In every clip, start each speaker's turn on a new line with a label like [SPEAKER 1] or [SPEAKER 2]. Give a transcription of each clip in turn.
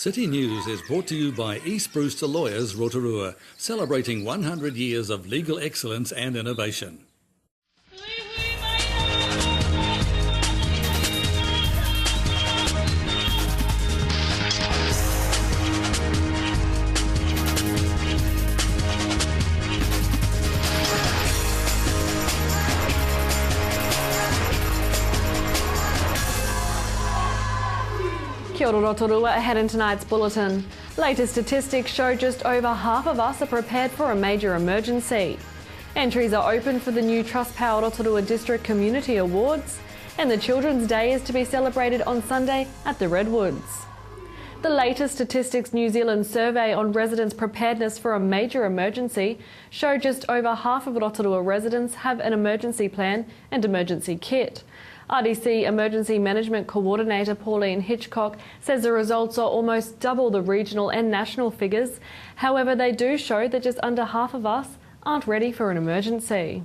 [SPEAKER 1] City News is brought to you by East Brewster Lawyers Rotorua, celebrating 100 years of legal excellence and innovation.
[SPEAKER 2] Kia ora Rotorua, ahead in tonight's bulletin. Latest statistics show just over half of us are prepared for a major emergency. Entries are open for the new Trustpower Rotorua District Community Awards, and the Children's Day is to be celebrated on Sunday at the Redwoods. The latest Statistics New Zealand survey on residents' preparedness for a major emergency show just over half of Rotorua residents have an emergency plan and emergency kit. RDC Emergency Management Coordinator Pauline Hitchcock says the results are almost double the regional and national figures. However, they do show that just under half of us aren't ready for an emergency.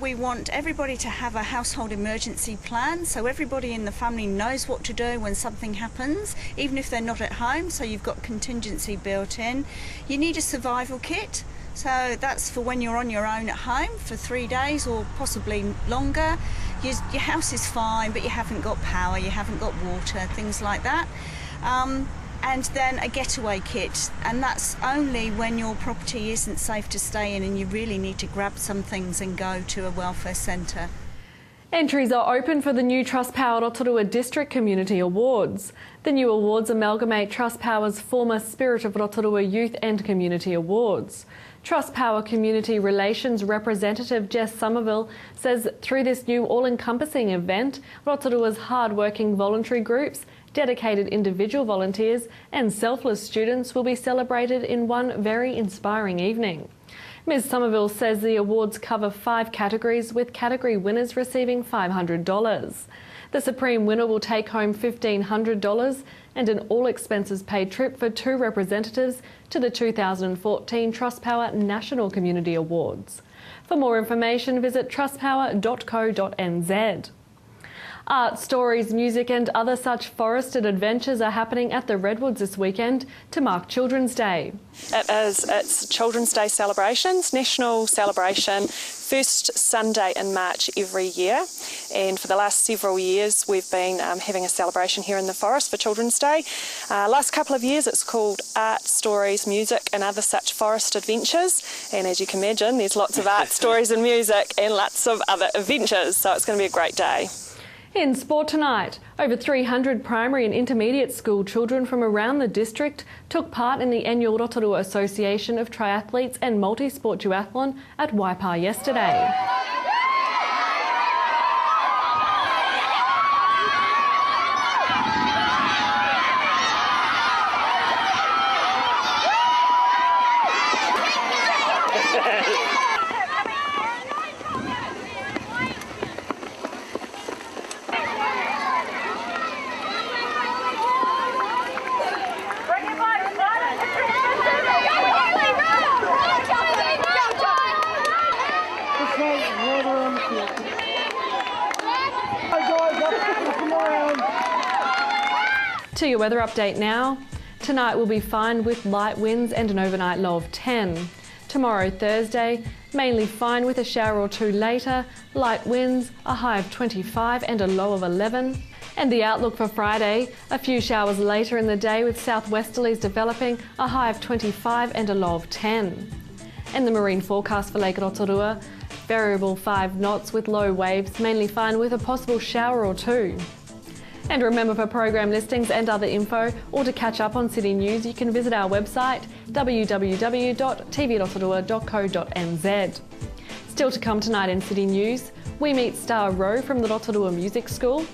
[SPEAKER 3] We want everybody to have a household emergency plan, so everybody in the family knows what to do when something happens, even if they're not at home, so you've got contingency built in. You need a survival kit, so that's for when you're on your own at home for 3 days or possibly longer. Your house is fine, but you haven't got power, you haven't got water, things like that. And then a getaway kit, and that's only when your property isn't safe to stay in and you really need to grab some things and go to a welfare centre.
[SPEAKER 2] Entries are open for the new Trustpower Rotorua District Community Awards. The new awards amalgamate Trustpower's former Spirit of Rotorua Youth and Community Awards. Trustpower Community Relations Representative Jess Somerville says through this new all-encompassing event, Rotorua's hard-working voluntary groups, dedicated individual volunteers and selfless students will be celebrated in one very inspiring evening. Ms Somerville says the awards cover 5 categories, with category winners receiving $500. The Supreme winner will take home $1,500 and an all-expenses-paid trip for 2 representatives to the 2014 Trustpower National Community Awards. For more information, visit trustpower.co.nz. Art, stories, music and other such forested adventures are happening at the Redwoods this weekend to mark Children's Day.
[SPEAKER 4] It's Children's Day celebrations, national celebration, first Sunday in March every year, and for the last several years we've been having a celebration here in the forest for Children's Day. Last couple of years it's called Art, Stories, Music and Other Such Forest Adventures, and as you can imagine there's lots of art, stories and music and lots of other adventures, so it's going to be a great day.
[SPEAKER 2] In sport tonight, over 300 primary and intermediate school children from around the district took part in the annual Rotorua Association of Triathletes and Multisport Duathlon at Waipa yesterday. To your weather update now. Tonight will be fine with light winds and an overnight low of 10. Tomorrow, Thursday, mainly fine with a shower or 2 later, light winds, a high of 25 and a low of 11. And the outlook for Friday, a few showers later in the day with southwesterlies developing, a high of 25 and a low of 10. And the marine forecast for Lake Rotorua, variable 5 knots with low waves, mainly fine with a possible shower or 2. And remember, for program listings and other info, or to catch up on City News, you can visit our website www.tvrotorua.co.nz. Still to come tonight in City News, we meet Star Rowe from the Rotorua Music School.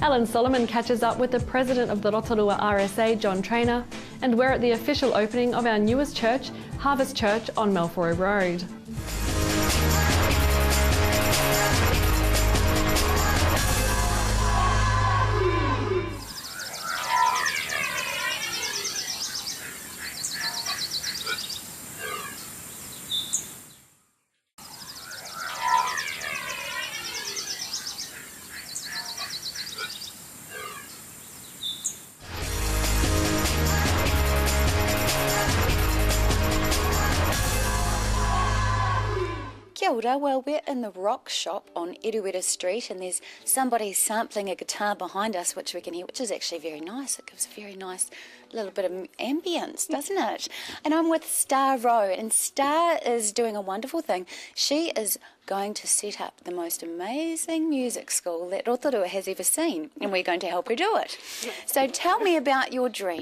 [SPEAKER 2] Alan Solomon catches up with the president of the Rotorua RSA, John Traynor, and we're at the official opening of our newest church, Harvest Church on Malfoy Road.
[SPEAKER 5] Kia ora. Well, we're in the Rock Shop on Erueta Street, and there's somebody sampling a guitar behind us, which we can hear, which is actually very nice. It gives a very nice little bit of ambience, doesn't it? And I'm with Star Rowe, and Star is doing a wonderful thing. She is going to set up the most amazing music school that Rotorua has ever seen, and we're going to help her do it. So tell me about your dream.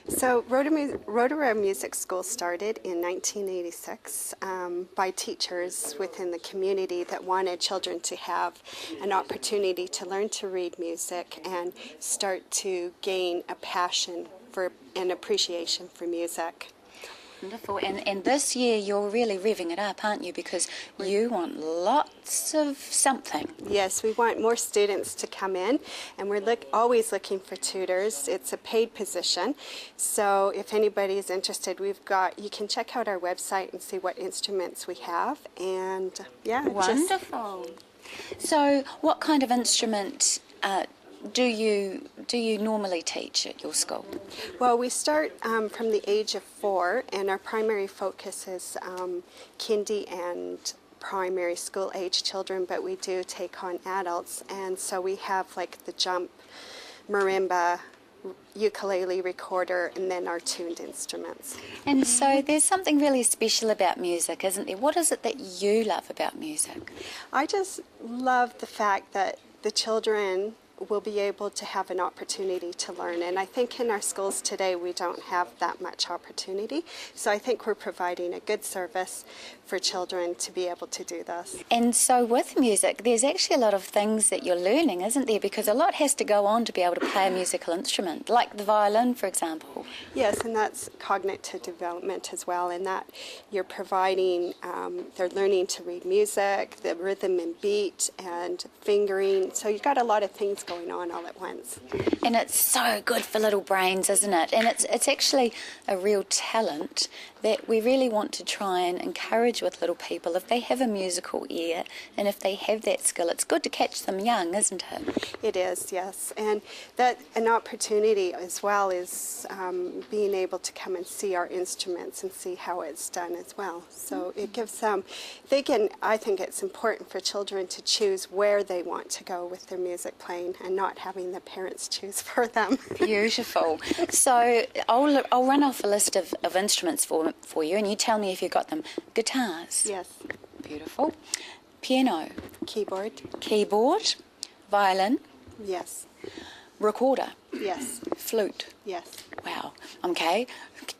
[SPEAKER 6] So Rotorua Music School started in 1986 by teachers within the community that wanted children to have an opportunity to learn to read music and start to gain a passion for and appreciation for music.
[SPEAKER 5] Wonderful. And this year you're really revving it up, aren't you? Because you want lots of something.
[SPEAKER 6] Yes, we want more students to come in, and we're always looking for tutors. It's a paid position, so if anybody is interested, you can check out our website and see what instruments we have. And yeah,
[SPEAKER 5] wonderful. So, what kind of instrument do you normally teach at your school?
[SPEAKER 6] Well, we start from the age of 4, and our primary focus is kindy and primary school age children, but we do take on adults, and so we have like the jump, marimba, ukulele, recorder, and then our tuned instruments.
[SPEAKER 5] And so there's something really special about music, isn't there? What is it that you love about music?
[SPEAKER 6] I just love the fact that the children will be able to have an opportunity to learn, and I think in our schools today we don't have that much opportunity, so I think we're providing a good service for children to be able to do this.
[SPEAKER 5] And so with music there's actually a lot of things that you're learning, isn't there? Because a lot has to go on to be able to play a musical instrument, like the violin, for example.
[SPEAKER 6] Yes, and that's cognitive development as well, in that you're providing, they're learning to read music, the rhythm and beat, and fingering, so you've got a lot of things going on all at once.
[SPEAKER 5] And it's so good for little brains, isn't it? And it's actually a real talent that we really want to try and encourage with little people. If they have a musical ear and if they have that skill, it's good to catch them young, isn't it?
[SPEAKER 6] It is, yes. And that an opportunity as well is being able to come and see our instruments and see how it's done as well. So it gives them, I think it's important for children to choose where they want to go with their music playing and not having the parents choose for them.
[SPEAKER 5] Beautiful. So I'll run off a list of instruments for you, and you tell me if you got them. Guitars.
[SPEAKER 6] Yes.
[SPEAKER 5] Beautiful. Piano.
[SPEAKER 6] Keyboard.
[SPEAKER 5] Violin.
[SPEAKER 6] Yes.
[SPEAKER 5] Recorder.
[SPEAKER 6] Yes.
[SPEAKER 5] Flute.
[SPEAKER 6] Yes.
[SPEAKER 5] Wow. Okay.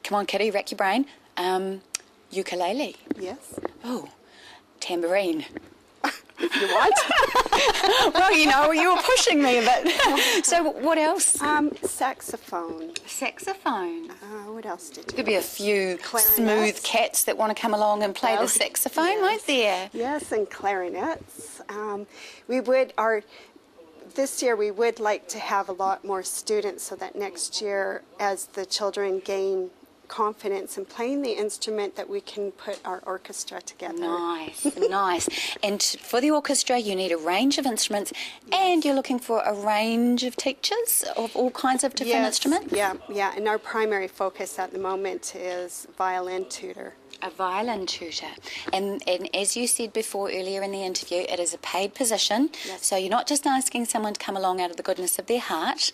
[SPEAKER 5] Come on, Kitty, rack your brain. Ukulele.
[SPEAKER 6] Yes.
[SPEAKER 5] Oh, tambourine.
[SPEAKER 6] You want?
[SPEAKER 5] Well, you were pushing me a bit. So what else?
[SPEAKER 6] Saxophone.
[SPEAKER 5] Saxophone.
[SPEAKER 6] What else did you?
[SPEAKER 5] Could be a few
[SPEAKER 6] Clarinets.
[SPEAKER 5] smooth cats that want to come along and play the saxophone,
[SPEAKER 6] yes.
[SPEAKER 5] won't there?
[SPEAKER 6] Yes, and clarinets. This year we would like to have a lot more students so that next year, as the children gain confidence in playing the instrument, that we can put our orchestra together.
[SPEAKER 5] Nice, nice. And for the orchestra you need a range of instruments, and you're looking for a range of teachers of all kinds of different instruments?
[SPEAKER 6] Yeah, and our primary focus at the moment is violin tutor.
[SPEAKER 5] A violin tutor. And as you said before earlier in the interview, it is a paid position.
[SPEAKER 6] Yes.
[SPEAKER 5] So you're not just asking someone to come along out of the goodness of their heart.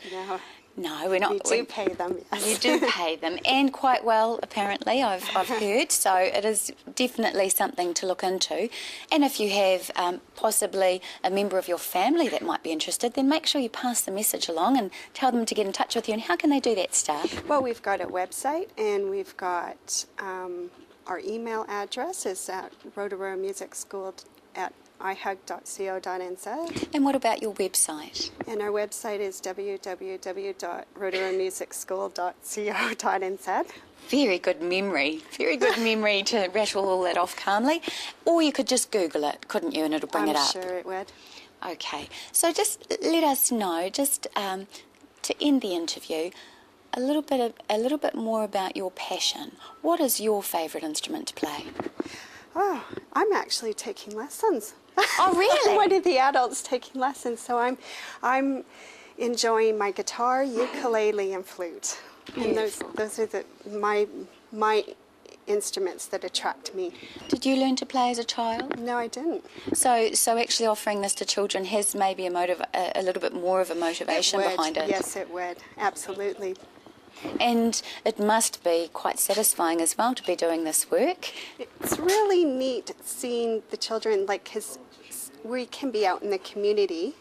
[SPEAKER 5] No, we're not.
[SPEAKER 6] We do pay them, yes.
[SPEAKER 5] You do pay them, and quite well, apparently, I've heard. So it is definitely something to look into. And if you have possibly a member of your family that might be interested, then make sure you pass the message along and tell them to get in touch with you. And how can they do that, Star?
[SPEAKER 6] Well, we've got a website, and we've got our email address is at Rotorua Music School at ihug.co.nz.
[SPEAKER 5] And what about your website?
[SPEAKER 6] And our website is www.rotoruamusicschool.co.nz.
[SPEAKER 5] Very good memory to rattle all that off calmly. Or you could just Google it, couldn't you, and it'll bring it up.
[SPEAKER 6] I'm sure it would.
[SPEAKER 5] Okay, so just let us know, just to end the interview, a little bit more about your passion. What is your favourite instrument to play?
[SPEAKER 6] Oh, I'm actually taking lessons.
[SPEAKER 5] Oh, really?
[SPEAKER 6] I'm one of the adults taking lessons, so I'm enjoying my guitar, ukulele, and flute.
[SPEAKER 5] Beautiful.
[SPEAKER 6] And those are my instruments that attract me.
[SPEAKER 5] Did you learn to play as a child?
[SPEAKER 6] No, I didn't.
[SPEAKER 5] So actually offering this to children has maybe a little bit more of a motivation behind it.
[SPEAKER 6] Yes, it would. Absolutely.
[SPEAKER 5] And it must be quite satisfying as well to be doing this work.
[SPEAKER 6] It's really neat seeing the children, because we can be out in the community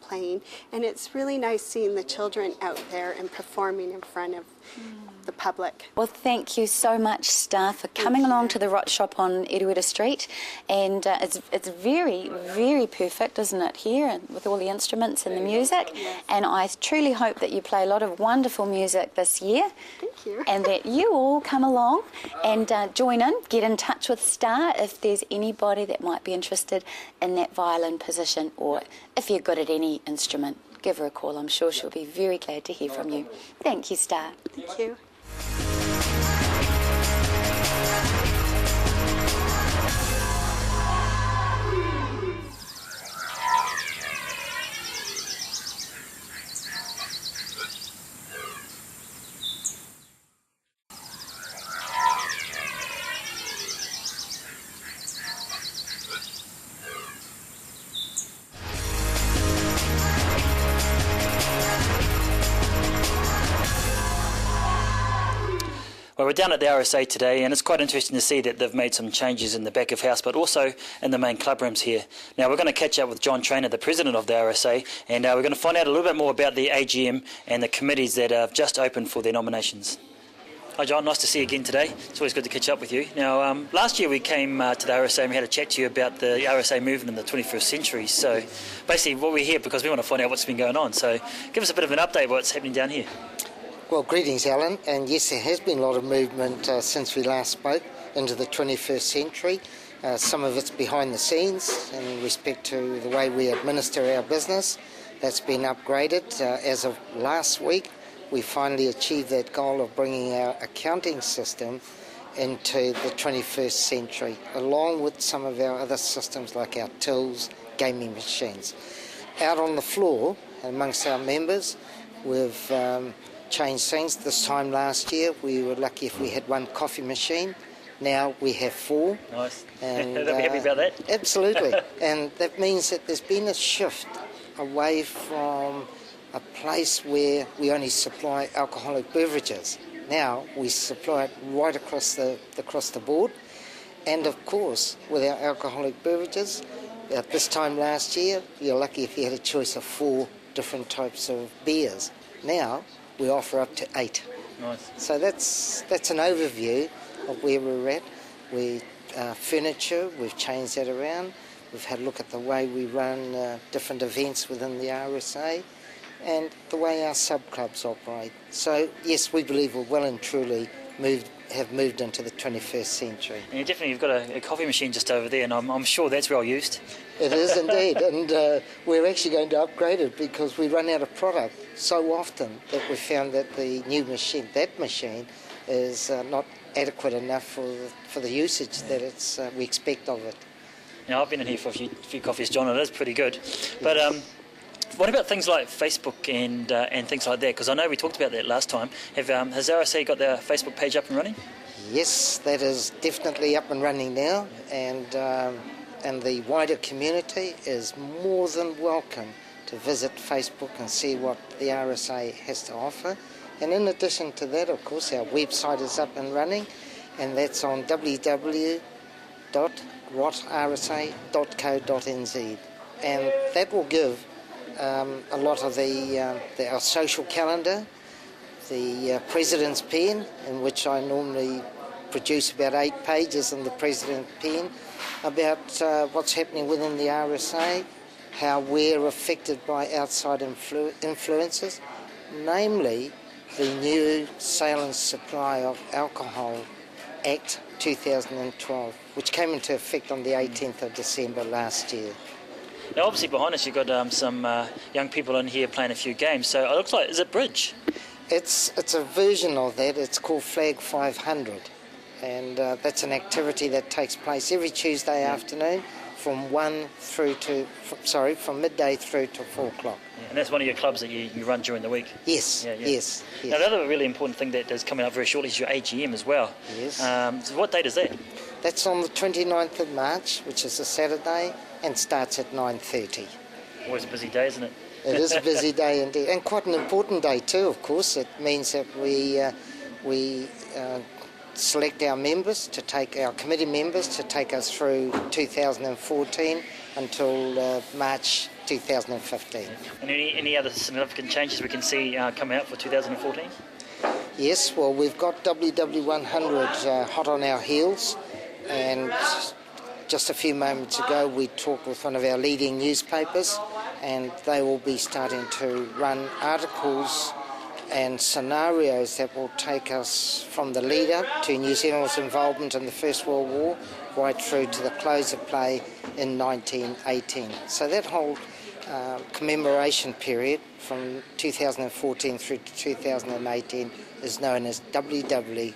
[SPEAKER 6] playing, and it's really nice seeing the children out there and performing in front of the public.
[SPEAKER 5] Well, thank you so much, staff, for coming along to the Rot Shop on Erueta Street. And it's very, very perfect, isn't it, here, with all the instruments and the music.
[SPEAKER 6] Yes.
[SPEAKER 5] And I truly hope that you play a lot of wonderful music this year.
[SPEAKER 6] Thank you.
[SPEAKER 5] And that you all come along and join in, get in touch with Star if there's anybody that might be interested in that violin position, or if you're good at any instrument, give her a call. I'm sure she'll be very glad to hear from you. Thank you, Star.
[SPEAKER 6] Thank you.
[SPEAKER 7] Well, we're down at the RSA today, and it's quite interesting to see that they've made some changes in the back of house, but also in the main club rooms here. Now, we're going to catch up with John Traynor, the president of the RSA, and we're going to find out a little bit more about the AGM and the committees that have just opened for their nominations. Hi, John. Nice to see you again today. It's always good to catch up with you. Now, last year we came to the RSA and we had a chat to you about the RSA movement in the 21st century. So, basically, what we're here because we want to find out what's been going on. So, give us a bit of an update of what's happening down here.
[SPEAKER 8] Well, greetings, Alan. And yes, there has been a lot of movement since we last spoke into the 21st century. Some of it's behind the scenes in respect to the way we administer our business. That's been upgraded. As of last week, we finally achieved that goal of bringing our accounting system into the 21st century, along with some of our other systems like our tills, gaming machines. Out on the floor, amongst our members, we've changed things. This time last year, we were lucky if we had one coffee machine. Now we have 4.
[SPEAKER 7] Nice.
[SPEAKER 8] And,
[SPEAKER 7] They'll be happy about that.
[SPEAKER 8] Absolutely. And that means that there's been a shift away from a place where we only supply alcoholic beverages. Now we supply it right across the board. And of course, with our alcoholic beverages, at this time last year, you're lucky if you had a choice of 4 different types of beers. Now we offer up to 8.
[SPEAKER 7] Nice.
[SPEAKER 8] So that's an overview of where we're at. Furniture, we've changed that around. We've had a look at the way we run different events within the RSA and the way our sub-clubs operate. So, yes, we believe we're well and truly have moved into the 21st century.
[SPEAKER 7] And you've got a coffee machine just over there, and I'm sure that's well used.
[SPEAKER 8] It is indeed, and we're actually going to upgrade it because we run out of product so often that we found that the new machine, is not adequate enough for the usage that we expect of it.
[SPEAKER 7] Now, I've been in here for a few coffees, John, and it is pretty good. But what about things like Facebook and things like that? Because I know we talked about that last time. Has RSA got their Facebook page up and running?
[SPEAKER 8] Yes, that is definitely up and running now, and the wider community is more than welcome to visit Facebook and see what the RSA has to offer. And in addition to that, of course, our website is up and running, and that's on www.rotrsa.co.nz, and that will give a lot of our social calendar, the President's Pen, in which I normally produce about 8 pages in the President's Pen about what's happening within the RSA, how we're affected by outside influences, namely the new Sale and Supply of Alcohol Act 2012, which came into effect on the 18th of December last year.
[SPEAKER 7] Now, obviously, behind us, you've got some young people in here playing a few games. So it looks like, is it bridge?
[SPEAKER 8] It's a version of that. It's called Flag 500. And that's an activity that takes place every Tuesday afternoon from midday through to 4 o'clock.
[SPEAKER 7] Yeah, and that's one of your clubs that you run during the week?
[SPEAKER 8] Yes,
[SPEAKER 7] yeah.
[SPEAKER 8] yes.
[SPEAKER 7] Now, the other really important thing that is coming up very shortly is your AGM as well.
[SPEAKER 8] Yes.
[SPEAKER 7] So what date is that?
[SPEAKER 8] That's on the 29th of March, which is a Saturday, and starts at 9:30.
[SPEAKER 7] Always a busy day, isn't it?
[SPEAKER 8] It is a busy day indeed, and quite an important day too, of course. It means that we select our members our committee members to take us through 2014 until March 2015.
[SPEAKER 7] And any other significant changes we can see coming out for 2014?
[SPEAKER 8] Yes, well, we've got WW100 hot on our heels, and just a few moments ago we talked with one of our leading newspapers, and they will be starting to run articles and scenarios that will take us from the lead up to New Zealand's involvement in the First World War right through to the close of play in 1918. So that whole commemoration period from 2014 through to 2018 is known as WW100.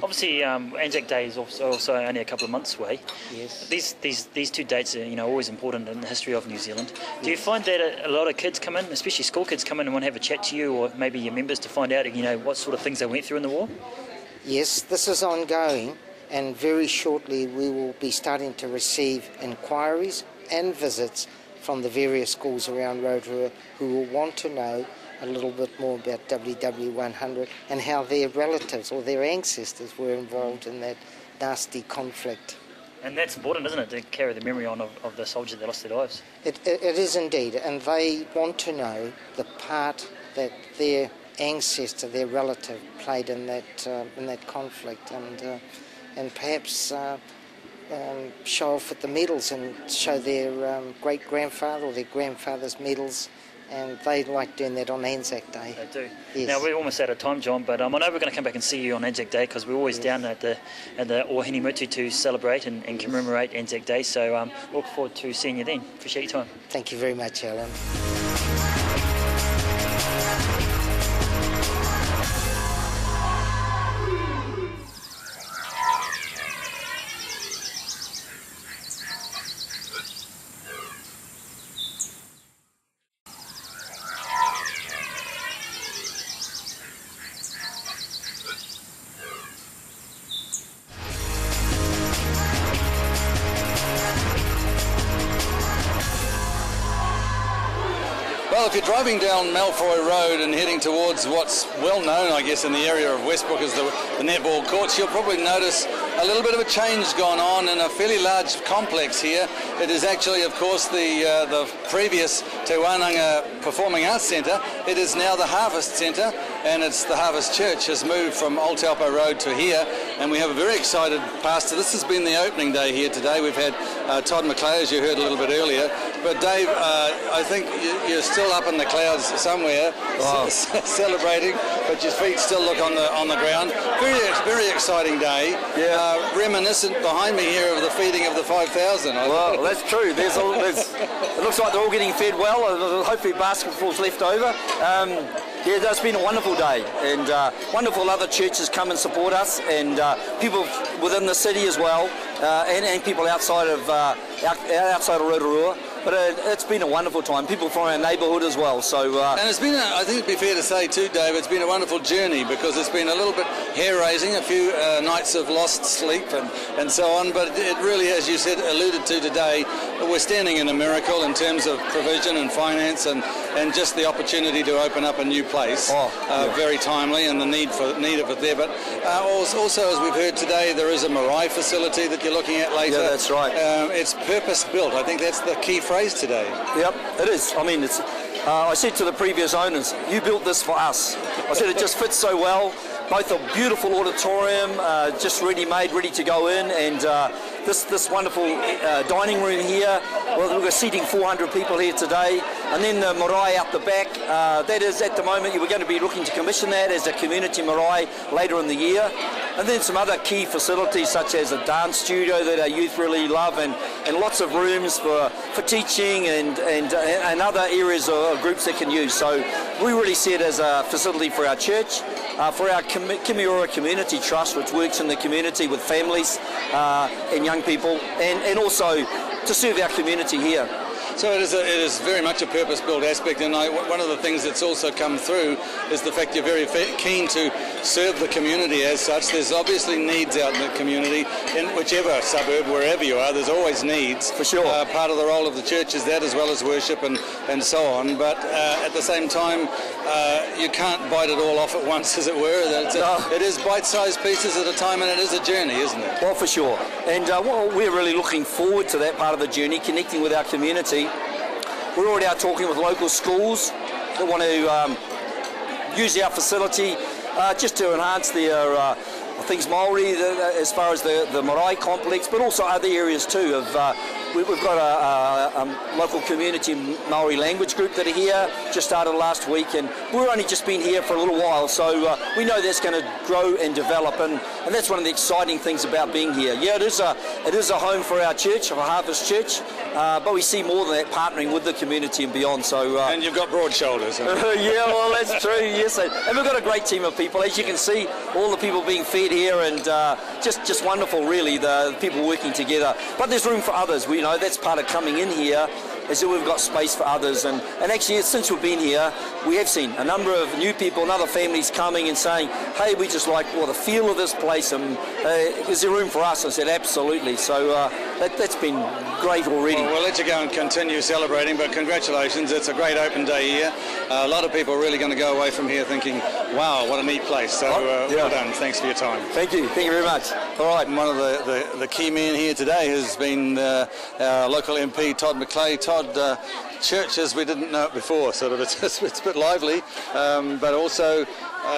[SPEAKER 7] Obviously, Anzac Day is also only a couple of months away.
[SPEAKER 8] Yes.
[SPEAKER 7] These two dates are always important in the history of New Zealand. Do you find that a lot of kids come in, especially school kids, come in and want to have a chat to you, or maybe your members, to find out what sort of things they went through in the war?
[SPEAKER 8] Yes, this is ongoing, and very shortly we will be starting to receive inquiries and visits from the various schools around Rotorua who will want to know a little bit more about WW100 and how their relatives or their ancestors were involved in that nasty conflict.
[SPEAKER 7] And that's important, isn't it, to carry the memory on of the soldiers that lost their lives?
[SPEAKER 8] It is indeed, and they want to know the part that their ancestor, their relative, played in that conflict, and perhaps show off with the medals and show their great-grandfather or their grandfather's medals. And they like doing that on Anzac Day.
[SPEAKER 7] They do.
[SPEAKER 8] Yes.
[SPEAKER 7] Now, we're almost out of time, John, but I know we're going to come back and see you on Anzac Day, because we're always down at the Ohini Mutu to celebrate and commemorate Anzac Day. So look forward to seeing you then. Appreciate your time.
[SPEAKER 8] Thank you very much, Alan.
[SPEAKER 1] Well, if you're driving down Malfoy Road and heading towards what's well known, I guess, in the area of Westbrook as the netball courts, you'll probably notice a little bit of a change gone on in a fairly large complex here. It is actually, of course, the previous Te Wānanga Performing Arts Centre. It is now the Harvest Centre, and it's the Harvest Church has moved from Old Taupo Road to here, and we have a very excited pastor. This has been the opening day here today. We've had Todd McClay, as you heard a little bit earlier. But Dave, I think you're still up in the clouds somewhere, celebrating, but your feet still look on the ground. Very exciting day.
[SPEAKER 9] Yeah.
[SPEAKER 1] Reminiscent behind me here of the feeding of the 5,000.
[SPEAKER 9] Well, that's true. It looks like they're all getting fed well. Hopefully basketball's left over. Yeah, it's been a wonderful day, and wonderful other churches come and support us, and people within the city as well, and people outside of Rotorua. But it's been a wonderful time. People from our neighbourhood as well. So
[SPEAKER 1] and it's been, I think it'd be fair to say too, Dave, it's been a wonderful journey, because it's been a little bit hair-raising, a few nights of lost sleep and so on. But it really, as you said, alluded to today, we're standing in a miracle in terms of provision and finance and just the opportunity to open up a new place. Very timely, and the need of it there. But also, as we've heard today, there is a marae facility that you're looking at later.
[SPEAKER 9] Yeah, that's right.
[SPEAKER 1] It's purpose-built. I think that's the key phrase today.
[SPEAKER 9] Yep, it is. I mean, it's. I said to the previous owners, you built this for us. I said it just fits so well. Both a beautiful auditorium, just ready-made, ready to go in, and this wonderful dining room here. Well, we're seating 400 people here today, and then the marae out the back. That is, at the moment, we're going to be looking to commission that as a community marae later in the year. And then some other key facilities, such as a dance studio that our youth really love, and lots of rooms for teaching and other areas or groups that can use. So we really see it as a facility for our church, for our Kimiora Community Trust, which works in the community with families and young young people, and also to serve our community here.
[SPEAKER 1] So it is very much a purpose-built aspect, and one of the things that's also come through is the fact you're very keen to serve the community as such. There's obviously needs out in the community, in whichever suburb, wherever you are, there's always needs.
[SPEAKER 9] For sure.
[SPEAKER 1] Part of the role of the church is that, as well as worship and so on, but at the same time, you can't bite it all off at once, as it were. It is bite-sized pieces at a time, and it is a journey, isn't it?
[SPEAKER 9] Well, for sure. And we're really looking forward to that part of the journey, connecting with our community. We're already out talking with local schools that want to use our facility just to enhance their things Maori, as far as the marae complex, but also other areas too. We've got a local community Maori language group that are here, just started last week, and we've only just been here for a little while, so we know that's going to grow and develop, and that's one of the exciting things about being here. Yeah, it is a home for our church, our Harvest Church, but we see more than that, partnering with the community and beyond. So
[SPEAKER 1] and you've got broad shoulders.
[SPEAKER 9] Yeah, well, that's true. Yes, and we've got a great team of people, as you can see, all the people being fed here, and just wonderful, really, the people working together. But there's room for others. We know that's part of coming in here, is that we've got space for others, and actually since we've been here we have seen a number of new people and other families coming and saying, hey, we just like the feel of this place, and is there room for us? I said absolutely, so that's been great already.
[SPEAKER 1] Well, we'll let you go and continue celebrating, but congratulations, it's a great open day here. A lot of people are really going to go away from here thinking, wow, what a neat place. So well done, thanks for your time.
[SPEAKER 9] Thank you very much.
[SPEAKER 1] All right, and one of the key men here today has been our local MP, Todd McClay. Todd, churches, we didn't know it before, sort of, it's a bit lively, but also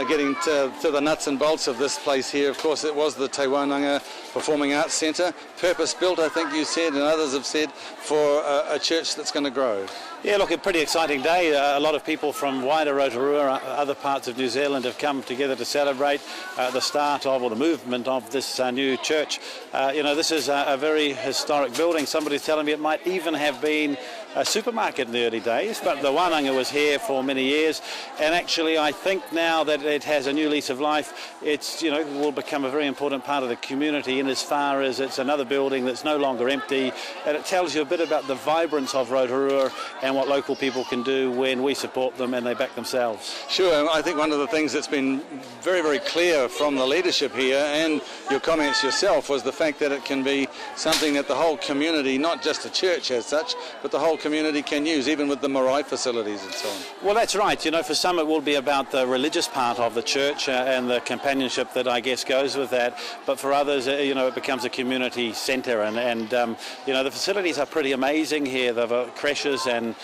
[SPEAKER 1] getting to the nuts and bolts of this place here. Of course, it was the Te Wainanga Performing Arts Centre, purpose-built, I think you said, and others have said, for a church that's going to grow.
[SPEAKER 10] Yeah, look, a pretty exciting day. A lot of people from wider Rotorua, other parts of New Zealand, have come together to celebrate the start of, or the movement of, this new church. This is a very historic building. Somebody's telling me it might even have been a supermarket in the early days, but the Wānanga was here for many years, and actually I think now that it has a new lease of life, it's will become a very important part of the community, in as far as it's another building that's no longer empty, and it tells you a bit about the vibrance of Rotorua and what local people can do when we support them and they back themselves.
[SPEAKER 1] Sure, I think one of the things that's been very, very clear from the leadership here and your comments yourself was the fact that it can be something that the whole community, not just the church as such, but the whole community can use, even with the marae facilities and so on.
[SPEAKER 10] Well, that's right. For some it will be about the religious part of the church and the companionship that I guess goes with that, but for others, it becomes a community centre, and the facilities are pretty amazing here. They've got creches and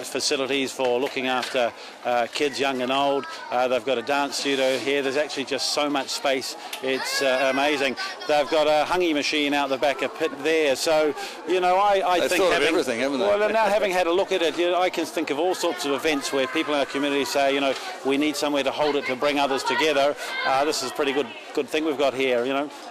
[SPEAKER 10] facilities for looking after kids, young and old. They've got a dance studio here. There's actually just so much space. It's amazing. They've got a hanging machine out the back, a pit there. So, I think
[SPEAKER 1] thought of everything, haven't they?
[SPEAKER 10] Well, now having had a look at it, I can think of all sorts of events where people in our community say, we need somewhere to hold it, to bring others together. This is a pretty good thing we've got here.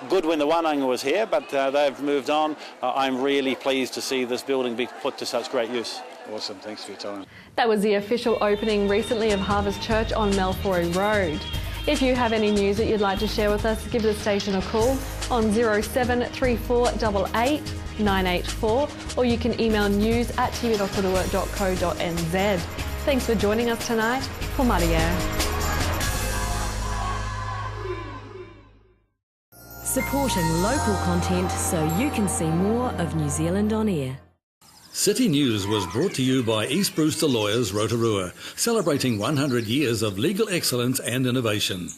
[SPEAKER 10] Good when the Wānanga was here, but they've moved on. I'm really pleased to see this building be put to such great use.
[SPEAKER 1] Awesome, thanks for your time.
[SPEAKER 2] That was the official opening recently of Harvest Church on Malfoy Road. If you have any news that you'd like to share with us, give the station a call on 0734 88 984, or you can email news@tv.rotorua.co.nz. Thanks for joining us tonight for Maria.
[SPEAKER 11] Supporting local content so you can see more of New Zealand on air.
[SPEAKER 12] City News was brought to you by East Brewster Lawyers Rotorua, celebrating 100 years of legal excellence and innovation.